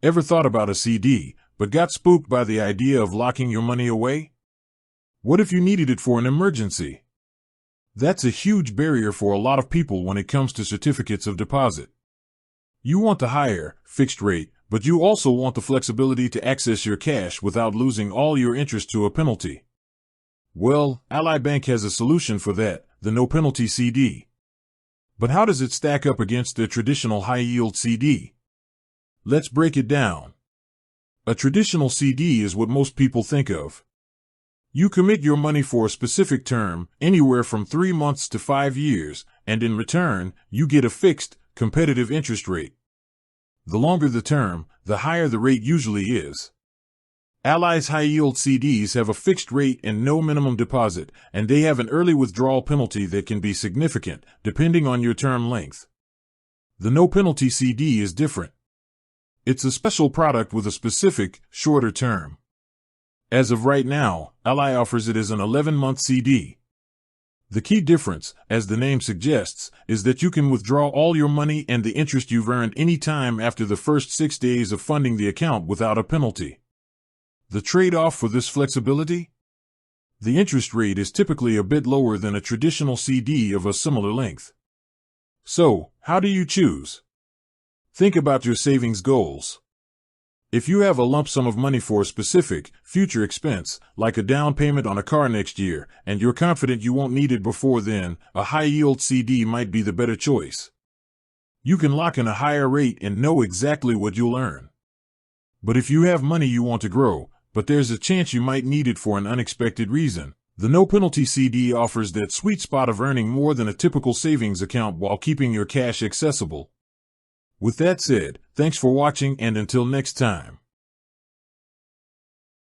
Ever thought about a CD, but got spooked by the idea of locking your money away? What if you needed it for an emergency? That's a huge barrier for a lot of people when it comes to certificates of deposit. You want the higher, fixed rate, but you also want the flexibility to access your cash without losing all your interest to a penalty. Well, Ally Bank has a solution for that, the no penalty CD. But how does it stack up against the traditional high-yield CD? Let's break it down. A traditional CD is what most people think of. You commit your money for a specific term, anywhere from 3 months to 5 years, and in return, you get a fixed, competitive interest rate. The longer the term, the higher the rate usually is. Ally's high-yield CDs have a fixed rate and no minimum deposit, and they have an early withdrawal penalty that can be significant, depending on your term length. The no-penalty CD is different. It's a special product with a specific, shorter term. As of right now, Ally offers it as an 11-month CD. The key difference, as the name suggests, is that you can withdraw all your money and the interest you've earned any time after the first 6 days of funding the account without a penalty. The trade-off for this flexibility? The interest rate is typically a bit lower than a traditional CD of a similar length. So, how do you choose? Think about your savings goals. If you have a lump sum of money for a specific, future expense, like a down payment on a car next year, and you're confident you won't need it before then, a high-yield CD might be the better choice. You can lock in a higher rate and know exactly what you'll earn. But if you have money you want to grow, but there's a chance you might need it for an unexpected reason, the no-penalty CD offers that sweet spot of earning more than a typical savings account while keeping your cash accessible. With that said, thanks for watching, and until next time.